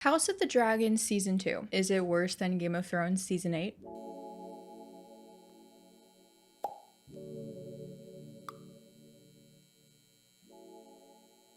House of the Dragon Season 2. Is it worse than Game of Thrones Season 8?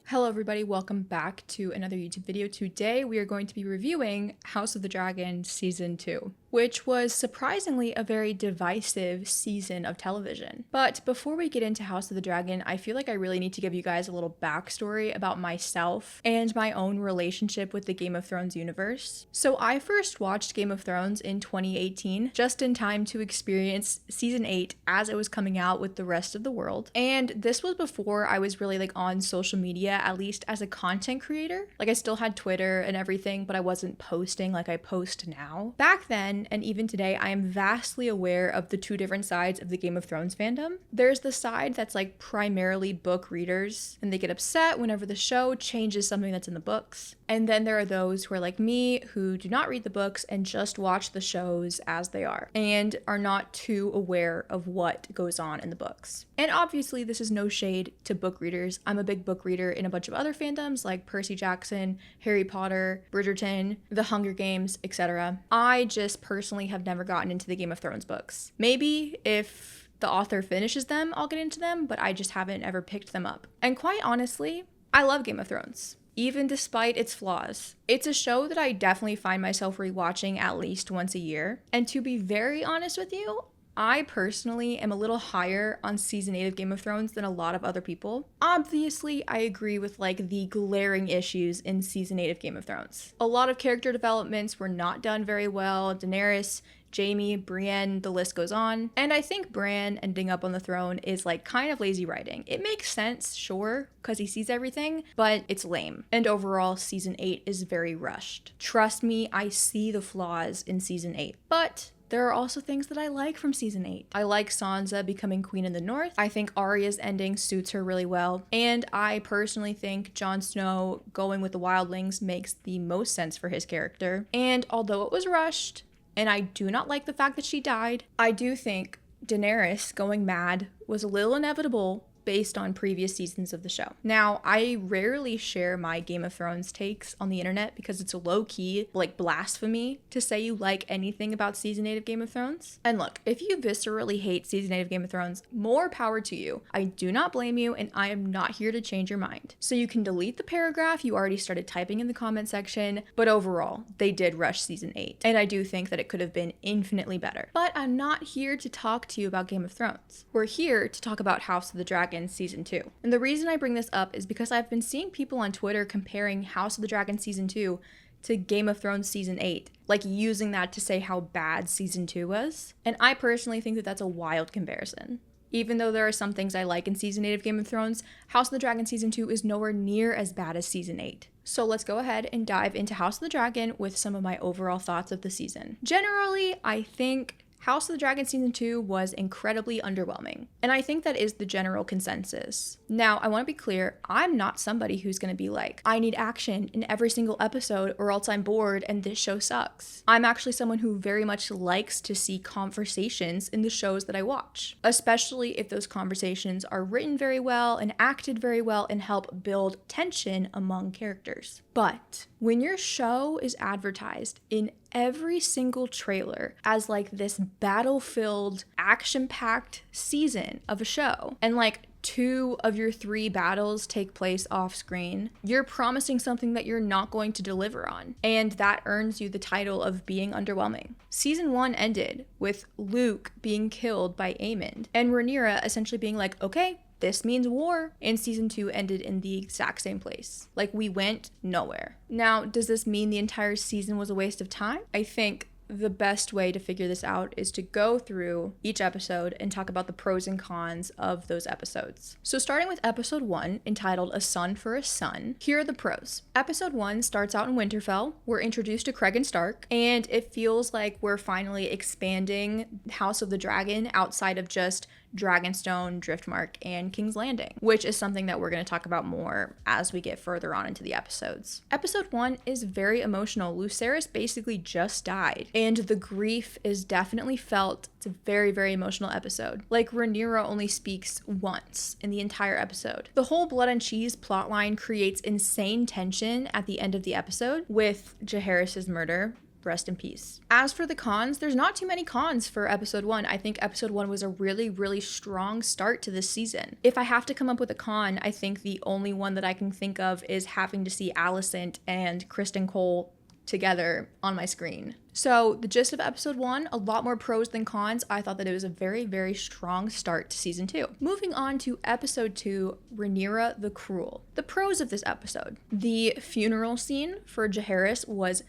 Hello everybody, welcome back to another YouTube video. Today we are going to be reviewing House of the Dragon Season 2, which was surprisingly a very divisive season of television. But before we get into House of the Dragon, I feel like I really need to give you guys a little backstory about myself and my own relationship with the Game of Thrones universe. So I first watched Game of Thrones in 2018, just in time to experience Season 8 as it was coming out with the rest of the world. And this was before I was really on social media, at least as a content creator. I still had Twitter and everything, but I wasn't posting like I post now. Back then, and even today, I am vastly aware of the two different sides of the Game of Thrones fandom. There's the side that's primarily book readers, and they get upset whenever the show changes something that's in the books. And then there are those who are like me, who do not read the books and just watch the shows as they are, and are not too aware of what goes on in the books. And obviously, this is no shade to book readers. I'm a big book reader in a bunch of other fandoms like Percy Jackson, Harry Potter, Bridgerton, The Hunger Games, etc. I just personally have never gotten into the Game of Thrones books. Maybe if the author finishes them, I'll get into them, but I just haven't ever picked them up. And quite honestly, I love Game of Thrones, even despite its flaws. It's a show that I definitely find myself rewatching at least once a year. And to be very honest with you, I personally am a little higher on Season 8 of Game of Thrones than a lot of other people. Obviously, I agree with the glaring issues in Season 8 of Game of Thrones. A lot of character developments were not done very well. Daenerys, Jaime, Brienne, the list goes on. And I think Bran ending up on the throne is kind of lazy writing. It makes sense, sure, because he sees everything, but it's lame. And overall, Season 8 is very rushed. Trust me, I see the flaws in Season 8. But there are also things that I like from Season 8. I like Sansa becoming queen in the north. I think Arya's ending suits her really well. And I personally think Jon Snow going with the wildlings makes the most sense for his character. And although it was rushed, and I do not like the fact that she died, I do think Daenerys going mad was a little inevitable based on previous seasons of the show. Now, I rarely share my Game of Thrones takes on the internet because it's a low-key, blasphemy to say you like anything about Season 8 of Game of Thrones. And look, if you viscerally hate Season 8 of Game of Thrones, more power to you. I do not blame you, and I am not here to change your mind. So you can delete the paragraph you already started typing in the comment section, but overall, they did rush Season 8. And I do think that it could have been infinitely better. But I'm not here to talk to you about Game of Thrones. We're here to talk about House of the Dragon Season 2. And the reason I bring this up is because I've been seeing people on Twitter comparing House of the Dragon Season 2 to Game of Thrones Season 8, using that to say how bad Season 2 was. And I personally think that that's a wild comparison. Even though there are some things I like in Season 8 of Game of Thrones, House of the Dragon Season 2 is nowhere near as bad as Season 8. So let's go ahead and dive into House of the Dragon with some of my overall thoughts of the season. Generally, I think House of the Dragon Season 2 was incredibly underwhelming, and I think that is the general consensus. Now, I want to be clear, I'm not somebody who's going to be I need action in every single episode or else I'm bored and this show sucks. I'm actually someone who very much likes to see conversations in the shows that I watch, especially if those conversations are written very well and acted very well and help build tension among characters. But when your show is advertised in every single trailer as this battle-filled, action-packed season of a show, and 2 of your 3 battles take place off screen, you're promising something that you're not going to deliver on. And that earns you the title of being underwhelming. Season 1 ended with Luke being killed by Aemond, and Rhaenyra essentially being okay, this means war. And Season 2 ended in the exact same place. We went nowhere. Now, does this mean the entire season was a waste of time? I think the best way to figure this out is to go through each episode and talk about the pros and cons of those episodes. So starting with episode 1, entitled A Son for a Son, here are the pros. Episode 1 starts out in Winterfell. We're introduced to Cregan Stark, and it feels like we're finally expanding House of the Dragon outside of just Dragonstone, Driftmark, and King's Landing, which is something that we're going to talk about more as we get further on into the episodes. Episode 1 is very emotional. Lucerys basically just died, and the grief is definitely felt. It's a very, very emotional episode. Like, Rhaenyra only speaks once in the entire episode. The whole Blood and Cheese plotline creates insane tension at the end of the episode with Jaehaerys' murder. Rest in peace. As for the cons, there's not too many cons for episode 1. I think episode 1 was a really, really strong start to this season. If I have to come up with a con, I think the only one that I can think of is having to see Alicent and Criston Cole together on my screen. So the gist of episode 1, a lot more pros than cons. I thought that it was a very, very strong start to season 2. Moving on to episode 2, Rhaenyra the Cruel. The pros of this episode. The funeral scene for Jaehaerys was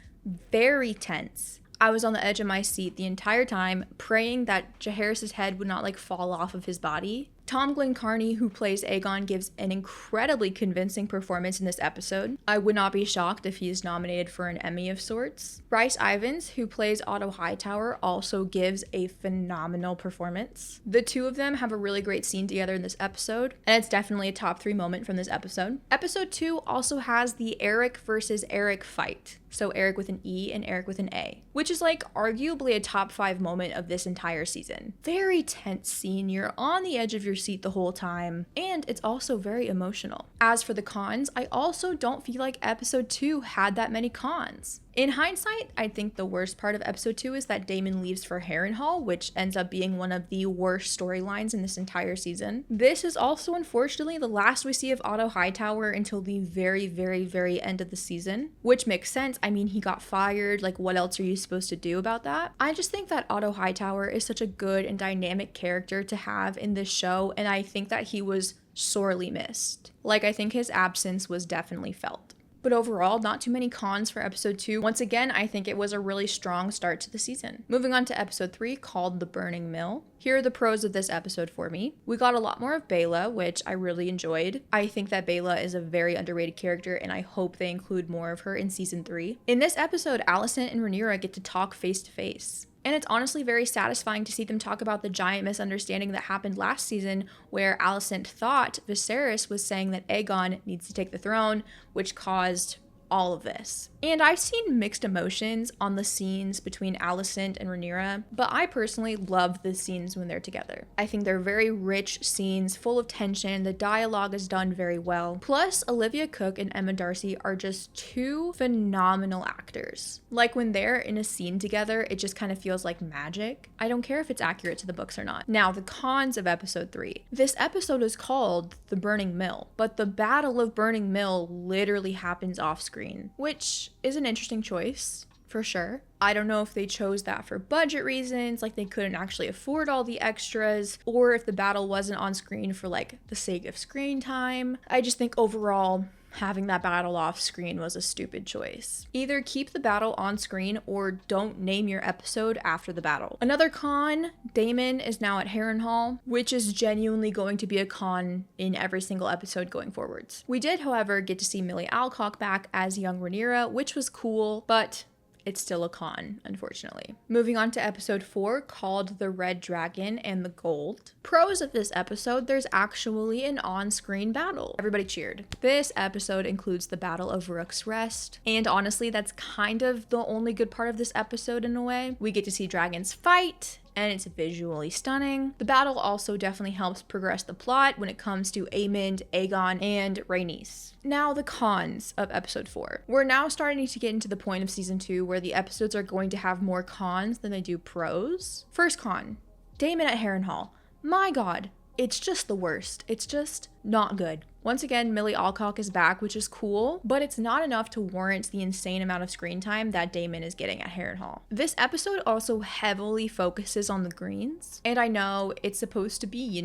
very tense. I was on the edge of my seat the entire time, praying that Jaehaerys' head would not fall off of his body. Tom Glencarney, who plays Aegon, gives an incredibly convincing performance in this episode. I would not be shocked if he is nominated for an Emmy of sorts. Rhys Ifans, who plays Otto Hightower, also gives a phenomenal performance. The two of them have a really great scene together in this episode, and it's definitely a top 3 moment from this episode. Episode 2 also has the Eric versus Eric fight. So Eric with an E and Eric with an A, which is arguably a top 5 moment of this entire season. Very tense scene. You're on the edge of your seat the whole time, and it's also very emotional. As for the cons, I also don't feel like episode 2 had that many cons. In hindsight, I think the worst part of episode 2 is that Daemon leaves for Harrenhal, which ends up being one of the worst storylines in this entire season. This is also, unfortunately, the last we see of Otto Hightower until the very, very, very end of the season, which makes sense. I mean, he got fired. What else are you supposed to do about that? I just think that Otto Hightower is such a good and dynamic character to have in this show, and I think that he was sorely missed. I think his absence was definitely felt. But overall, not too many cons for episode 2. Once again, I think it was a really strong start to the season. Moving on to episode 3, called The Burning Mill. Here are the pros of this episode for me. We got a lot more of Baela, which I really enjoyed. I think that Baela is a very underrated character, and I hope they include more of her in season 3. In this episode, Alicent and Rhaenyra get to talk face to face. And it's honestly very satisfying to see them talk about the giant misunderstanding that happened last season, where Alicent thought Viserys was saying that Aegon needs to take the throne, which caused all of this. And I've seen mixed emotions on the scenes between Alicent and Rhaenyra, but I personally love the scenes when they're together. I think they're very rich scenes, full of tension. The dialogue is done very well. Plus, Olivia Cooke and Emma Darcy are just two phenomenal actors. When they're in a scene together, it just kind of feels like magic. I don't care if it's accurate to the books or not. Now, the cons of episode 3. This episode is called The Burning Mill, but the Battle of Burning Mill literally happens off screen, which is an interesting choice, for sure. I don't know if they chose that for budget reasons, they couldn't actually afford all the extras, or if the battle wasn't on screen for the sake of screen time. I just think overall, having that battle off screen was a stupid choice. Either keep the battle on screen or don't name your episode after the battle. Another con, Daemon is now at Harrenhal, which is genuinely going to be a con in every single episode going forwards. We did, however, get to see Millie Alcock back as young Rhaenyra, which was cool, but it's still a con, unfortunately. Moving on to episode 4, called The Red Dragon and the Gold. Pros of this episode, there's actually an on-screen battle. Everybody cheered. This episode includes the Battle of Rook's Rest, and honestly, that's kind of the only good part of this episode in a way. We get to see dragons fight, and it's visually stunning. The battle also definitely helps progress the plot when it comes to Aemond, Aegon, and Rhaenys. Now, the cons of episode 4. We're now starting to get into the point of season 2 where the episodes are going to have more cons than they do pros. First con, Daemon at Harrenhal. My god, it's just the worst. It's just not good. Once again, Millie Alcock is back, which is cool, but it's not enough to warrant the insane amount of screen time that Daemon is getting at Harrenhal. This episode also heavily focuses on the Greens, and I know it's supposed to be,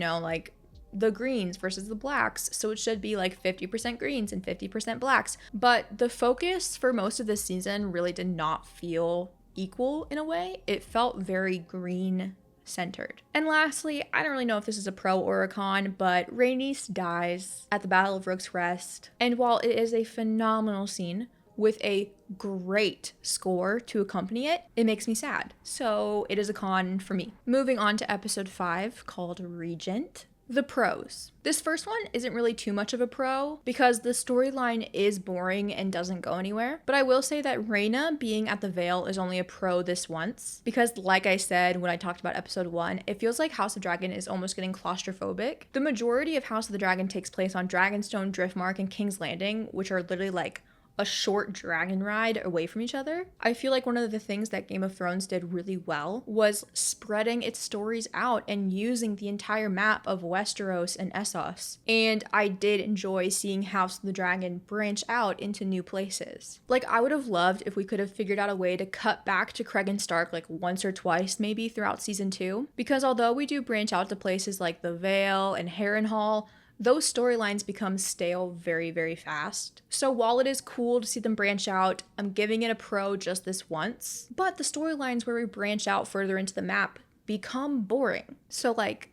the Greens versus the Blacks, so it should be 50% Greens and 50% Blacks, but the focus for most of this season really did not feel equal in a way. It felt very green centered. And lastly, I don't really know if this is a pro or a con, but Rhaenys dies at the Battle of Rook's Rest. And while it is a phenomenal scene, with a great score to accompany it, it makes me sad. So it is a con for me. Moving on to episode 5, called Regent. The pros. This first one isn't really too much of a pro because the storyline is boring and doesn't go anywhere. But I will say that Rhaena being at the Vale is only a pro this once because, like I said when I talked about episode 1, it feels like House of Dragon is almost getting claustrophobic. The majority of House of the Dragon takes place on Dragonstone, Driftmark, and King's Landing, which are literally like a short dragon ride away from each other. I feel like one of the things that Game of Thrones did really well was spreading its stories out and using the entire map of Westeros and Essos. And I did enjoy seeing House of the Dragon branch out into new places. Like, I would have loved if we could have figured out a way to cut back to Cregan Stark like once or twice maybe throughout season 2. Because although we do branch out to places like the Vale and Harrenhal, those storylines become stale very, very fast. So while it is cool to see them branch out, I'm giving it a pro just this once. But the storylines where we branch out further into the map become boring. So like,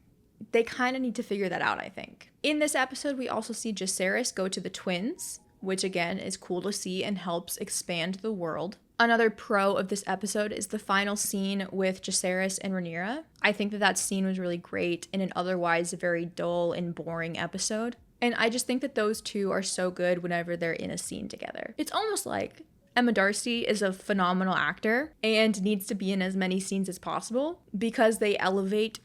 they kind of need to figure that out, I think. In this episode, we also see Jacaerys go to the twins, which again is cool to see and helps expand the world. Another pro of this episode is the final scene with Jacaerys and Rhaenyra. I think that scene was really great in an otherwise very dull and boring episode. And I just think that those two are so good whenever they're in a scene together. It's almost like Emma Darcy is a phenomenal actor and needs to be in as many scenes as possible because they elevate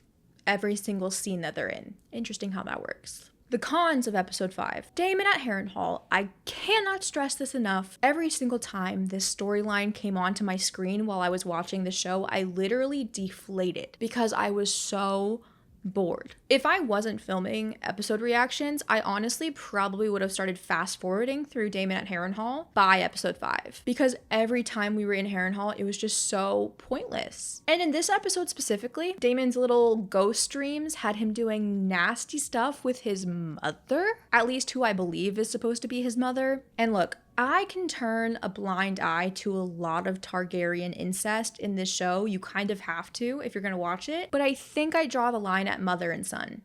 every single scene that they're in. Interesting how that works. The cons of episode 5. Daemon at Harrenhal. I cannot stress this enough. Every single time this storyline came onto my screen while I was watching the show, I literally deflated because I was so bored. If I wasn't filming episode reactions, I honestly probably would have started fast forwarding through Daemon at Harrenhal by episode 5 because every time we were in Harrenhal, it was just so pointless. And in this episode specifically, Daemon's little ghost dreams had him doing nasty stuff with his mother, at least who I believe is supposed to be his mother. And look, I can turn a blind eye to a lot of Targaryen incest in this show. You kind of have to if you're going to watch it. But I think I draw the line at mother and son.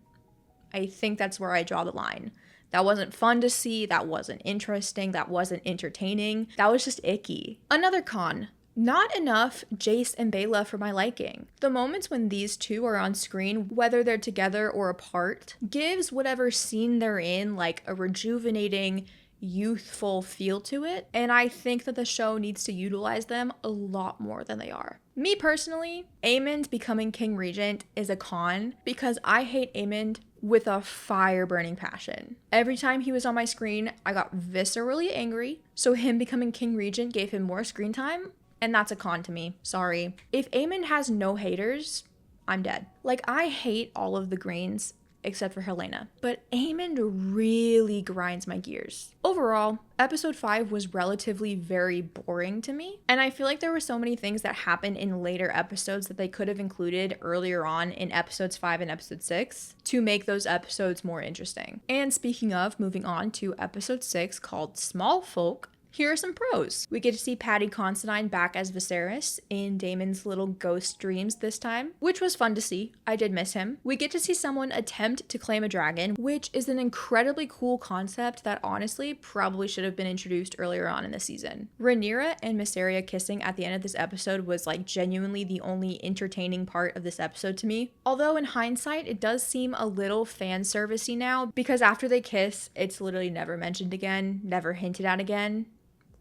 I think that's where I draw the line. That wasn't fun to see. That wasn't interesting. That wasn't entertaining. That was just icky. Another con. Not enough Jace and Baela for my liking. The moments when these two are on screen, whether they're together or apart, gives whatever scene they're in like a rejuvenating, youthful feel to it, and I think that the show needs to utilize them a lot more than they are. Me personally, Aemond becoming King Regent is a con because I hate Aemond with a fire-burning passion. Every time he was on my screen, I got viscerally angry, so him becoming King Regent gave him more screen time, and that's a con to me. Sorry. If Aemond has no haters, I'm dead. Like, I hate all of the Greens except for Helena. But Aemond really grinds my gears. Overall, episode 5 was relatively very boring to me, and I feel like there were so many things that happened in later episodes that they could have included earlier on in episodes 5 and episode 6 to make those episodes more interesting. And speaking of, moving on to episode 6 called Small Folk, here are some pros. We get to see Paddy Considine back as Viserys in Daemon's little ghost dreams this time, which was fun to see. I did miss him. We get to see someone attempt to claim a dragon, which is an incredibly cool concept that honestly probably should have been introduced earlier on in the season. Rhaenyra and Mysaria kissing at the end of this episode was like genuinely the only entertaining part of this episode to me. Although in hindsight, it does seem a little fan servicey now because after they kiss, it's literally never mentioned again, never hinted at again,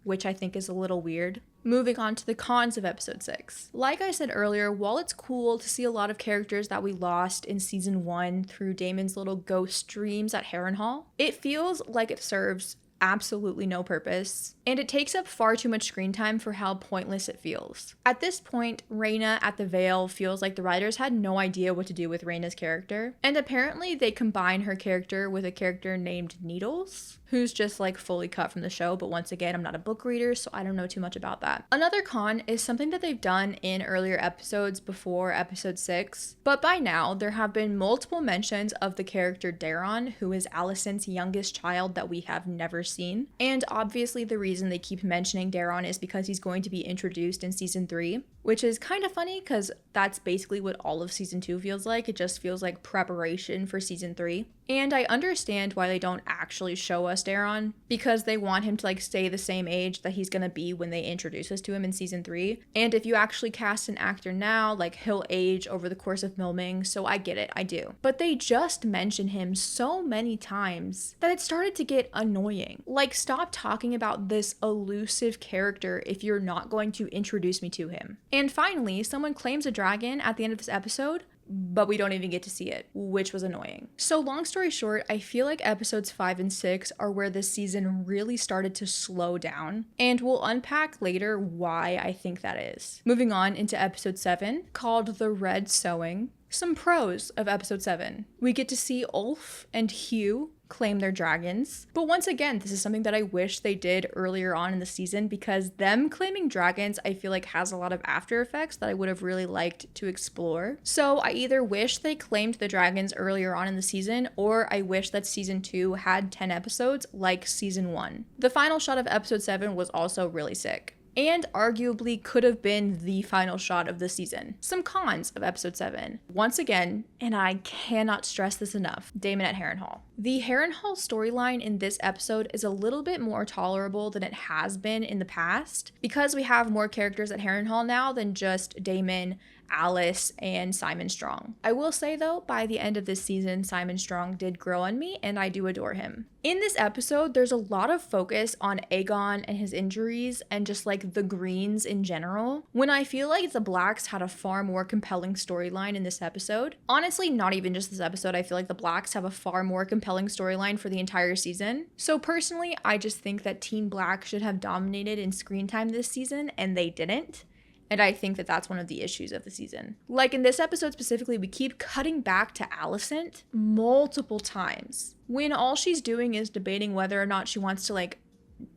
which I think is a little weird. Moving on to the cons of episode 6. Like I said earlier, while it's cool to see a lot of characters that we lost in season 1 through Daemon's little ghost dreams at Harrenhal, it feels like it serves absolutely no purpose, and it takes up far too much screen time for how pointless it feels. At this point, Rhaena at the Vale feels like the writers had no idea what to do with Rhaena's character, and apparently they combine her character with a character named Needles, who's just like fully cut from the show, but once again, I'm not a book reader, so I don't know too much about that. Another con is something that they've done in earlier episodes before episode 6, but by now, there have been multiple mentions of the character Daeron, who is Alicent's youngest child that we have never first scene. And obviously the reason they keep mentioning Daeron is because he's going to be introduced in season 3, which is kind of funny because that's basically what all of season 2 feels like. It just feels like preparation for season 3. And I understand why they don't actually show us Daeron, because they want him to like stay the same age that he's gonna be when they introduce us to him in season 3. And if you actually cast an actor now, like he'll age over the course of filming, so I get it, I do. But they just mention him so many times that it started to get annoying. Like, stop talking about this elusive character if you're not going to introduce me to him. And finally, someone claims a dragon at the end of this episode, but we don't even get to see it, which was annoying. So long story short, I feel like episodes 5 and 6 are where this season really started to slow down, and we'll unpack later why I think that is. Moving on into episode 7, called The Red Sewing. Some pros of episode 7. We get to see Ulf and Hugh claim their dragons. But once again, this is something that I wish they did earlier on in the season, because them claiming dragons, I feel like has a lot of after effects that I would have really liked to explore. So I either wish they claimed the dragons earlier on in the season, or I wish that season 2 had 10 episodes like season 1. The final shot of episode 7 was also really sick, and arguably could have been the final shot of the season. Some cons of episode 7. Once again, and I cannot stress this enough, Daemon at Harrenhal. The Harrenhal storyline in this episode is a little bit more tolerable than it has been in the past, because we have more characters at Harrenhal now than just Daemon, Alice, and Simon Strong. I will say though, by the end of this season, Simon Strong did grow on me, and I do adore him. In this episode, there's a lot of focus on Aegon and his injuries and just like the Greens in general, when I feel like the Blacks had a far more compelling storyline in this episode. Honestly, not even just this episode, I feel like the Blacks have a far more compelling storyline for the entire season. So personally, I just think that Team Black should have dominated in screen time this season, and they didn't. And I think that that's one of the issues of the season. Like in this episode specifically, we keep cutting back to Alicent multiple times, when all she's doing is debating whether or not she wants to like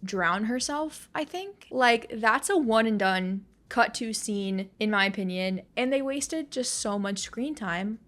drown herself, I think. Like, that's a one and done cut to scene, in my opinion, and they wasted just so much screen time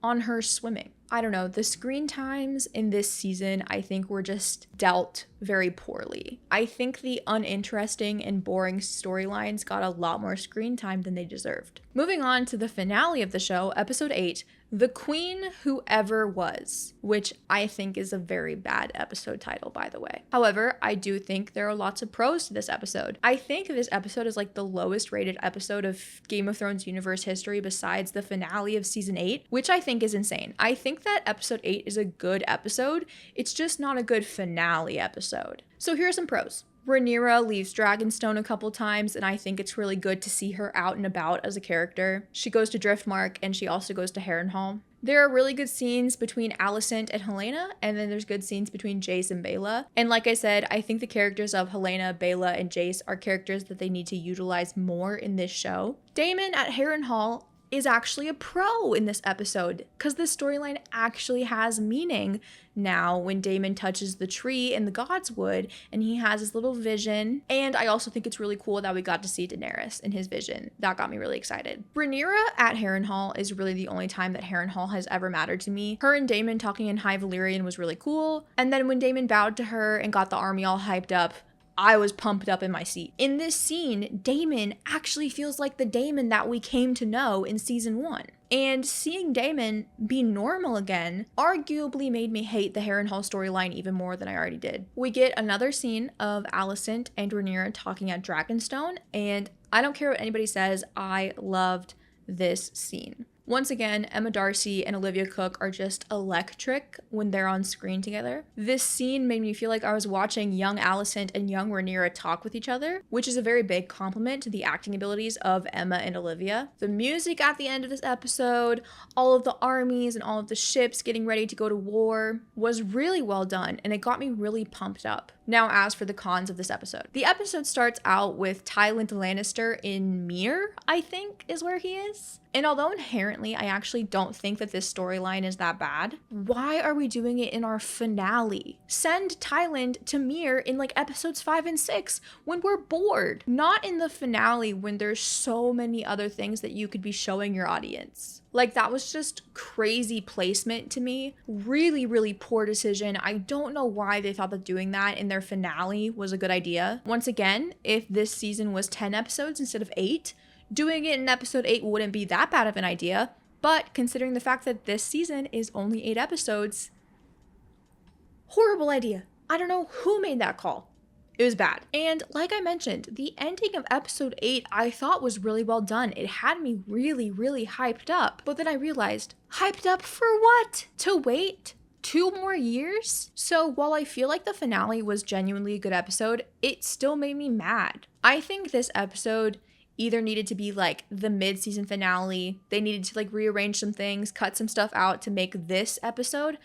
on her swimming. I don't know, the screen times in this season, I think, were just dealt very poorly. I think the uninteresting and boring storylines got a lot more screen time than they deserved. Moving on to the finale of the show, episode 8, The Queen Who Ever Was, which I think is a very bad episode title, by the way. However, I do think there are lots of pros to this episode. I think this episode is like the lowest rated episode of Game of Thrones universe history besides the finale of season 8, which I think is insane. I think that episode 8 is a good episode, it's just not a good finale episode. So here are some pros. Rhaenyra leaves Dragonstone a couple times, and I think it's really good to see her out and about as a character. She goes to Driftmark, and she also goes to Harrenhal. There are really good scenes between Alicent and Helaena, and then there's good scenes between Jace and Baela. And like I said, I think the characters of Helaena, Baela, and Jace are characters that they need to utilize more in this show. Daemon at Harrenhal is actually a pro in this episode, because the storyline actually has meaning now when Daemon touches the tree in the Godswood and he has his little vision. And I also think it's really cool that we got to see Daenerys in his vision. That got me really excited. Rhaenyra at Harrenhal is really the only time that Harrenhal has ever mattered to me. Her and Daemon talking in High Valyrian was really cool, and then when Daemon bowed to her and got the army all hyped up, I was pumped up in my seat. In this scene, Daemon actually feels like the Daemon that we came to know in season 1. And seeing Daemon be normal again arguably made me hate the Harrenhal storyline even more than I already did. We get another scene of Alicent and Rhaenyra talking at Dragonstone, and I don't care what anybody says, I loved this scene. Once again, Emma Darcy and Olivia Cooke are just electric when they're on screen together. This scene made me feel like I was watching young Alicent and young Rhaenyra talk with each other, which is a very big compliment to the acting abilities of Emma and Olivia. The music at the end of this episode, all of the armies and all of the ships getting ready to go to war, was really well done, and it got me really pumped up. Now, as for the cons of this episode. The episode starts out with Tywin Lannister in Myr, I think is where he is. And although inherently currently, I actually don't think that this storyline is that bad. Why are we doing it in our finale? Send Thailand to Mir in like episodes 5 and 6 when we're bored. Not in the finale when there's so many other things that you could be showing your audience. Like, that was just crazy placement to me. Really, really poor decision. I don't know why they thought that doing that in their finale was a good idea. Once again, if this season was 10 episodes instead of 8, doing it in episode 8 wouldn't be that bad of an idea. But considering the fact that this season is only 8 episodes, horrible idea. I don't know who made that call. It was bad. And like I mentioned, the ending of episode 8 I thought was really well done. It had me really, really hyped up. But then I realized, hyped up for what? To wait 2 more years? So while I feel like the finale was genuinely a good episode, it still made me mad. I think this episode either needed to be like the mid-season finale, they needed to like rearrange some things, cut some stuff out to make this episode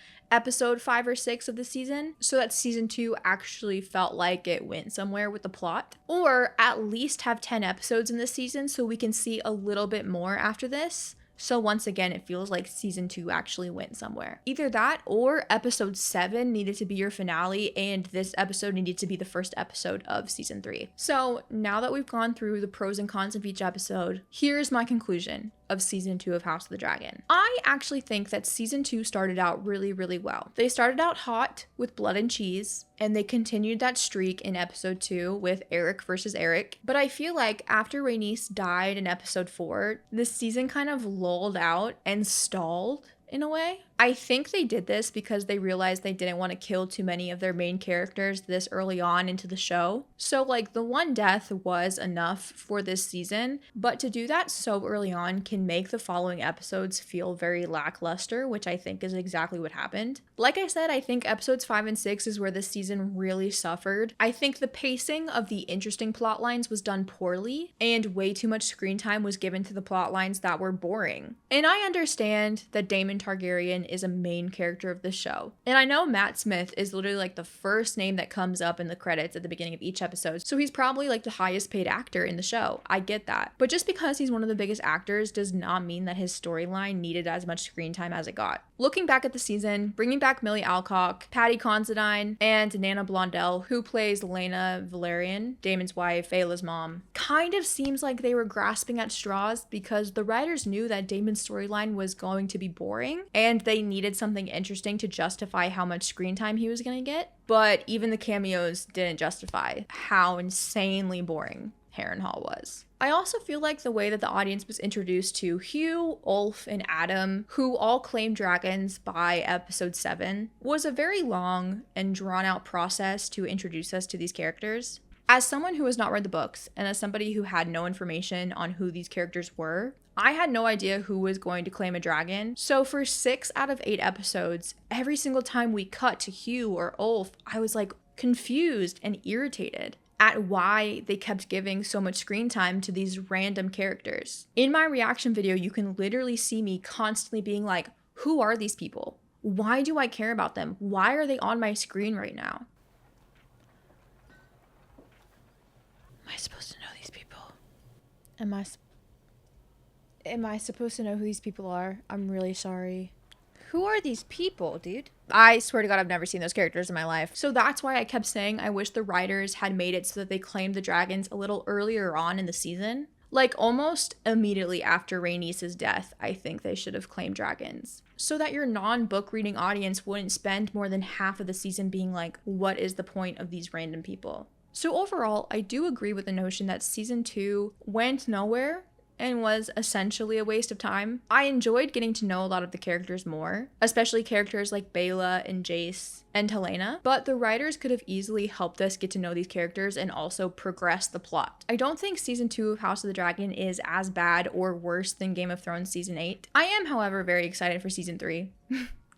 5 or 6 of the season, so that season 2 actually felt like it went somewhere with the plot. Or at least have 10 episodes in this season so we can see a little bit more after this. So once again, it feels like season 2 actually went somewhere. Either that or episode 7 needed to be your finale and this episode needed to be the first episode of season 3. So now that we've gone through the pros and cons of each episode, here's my conclusion of season 2 of House of the Dragon. I actually think that season 2 started out really, really well. They started out hot with Blood and Cheese, and they continued that streak in episode 2 with Eric versus Eric. But I feel like after Rhaenys died in episode 4, this season kind of lulled out and stalled in a way. I think they did this because they realized they didn't want to kill too many of their main characters this early on into the show. So like the one death was enough for this season, but to do that so early on can make the following episodes feel very lackluster, which I think is exactly what happened. Like I said, I think episodes 5 and 6 is where this season really suffered. I think the pacing of the interesting plot lines was done poorly, and way too much screen time was given to the plot lines that were boring. And I understand that Daemon Targaryen is a main character of the show. And I know Matt Smith is literally like the first name that comes up in the credits at the beginning of each episode. So he's probably like the highest paid actor in the show. I get that. But just because he's one of the biggest actors does not mean that his storyline needed as much screen time as it got. Looking back at the season, bringing back Millie Alcock, Patty Considine, and Nana Blondell, who plays Laena Velaryon, Daemon's wife, Aela's mom, kind of seems like they were grasping at straws because the writers knew that Daemon's storyline was going to be boring and they needed something interesting to justify how much screen time he was going to get. But even the cameos didn't justify how insanely boring Harrenhal was. I also feel like the way that the audience was introduced to Hugh, Ulf, and Adam, who all claimed dragons by episode 7, was a very long and drawn out process to introduce us to these characters. As someone who has not read the books, and as somebody who had no information on who these characters were, I had no idea who was going to claim a dragon. So for 6 out of 8 episodes, every single time we cut to Hugh or Ulf, I was like confused and irritated at why they kept giving so much screen time to these random characters. In my reaction video, you can literally see me constantly being like, who are these people? Why do I care about them? Why are they on my screen right now? Am I supposed to know these people? Am I supposed to know who these people are? I'm really sorry. Who are these people, dude? I swear to God, I've never seen those characters in my life. So that's why I kept saying I wish the writers had made it so that they claimed the dragons a little earlier on in the season. Like almost immediately after Rhaenys' death, I think they should have claimed dragons. So that your non-book reading audience wouldn't spend more than half of the season being like, what is the point of these random people? So overall, I do agree with the notion that season 2 went nowhere and was essentially a waste of time. I enjoyed getting to know a lot of the characters more, especially characters like Baela and Jace and Helena, but the writers could have easily helped us get to know these characters and also progress the plot. I don't think season 2 of House of the Dragon is as bad or worse than Game of Thrones season 8. I am, however, very excited for season 3.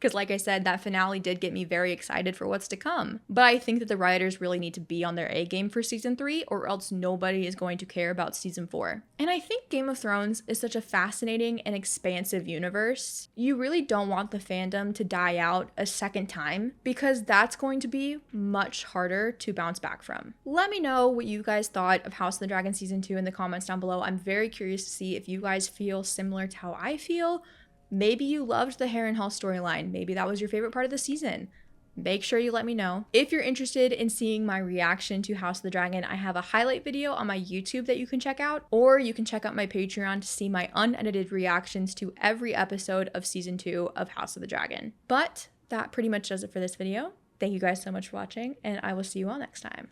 because like I said, that finale did get me very excited for what's to come. But I think that the writers really need to be on their A game for season 3, or else nobody is going to care about season 4. And I think Game of Thrones is such a fascinating and expansive universe. You really don't want the fandom to die out a second time, because that's going to be much harder to bounce back from. Let me know what you guys thought of House of the Dragon season 2 in the comments down below. I'm very curious to see if you guys feel similar to how I feel. Maybe you loved the Harrenhal storyline. Maybe that was your favorite part of the season. Make sure you let me know. If you're interested in seeing my reaction to House of the Dragon, I have a highlight video on my YouTube that you can check out, or you can check out my Patreon to see my unedited reactions to every episode of season 2 of House of the Dragon. But that pretty much does it for this video. Thank you guys so much for watching, and I will see you all next time.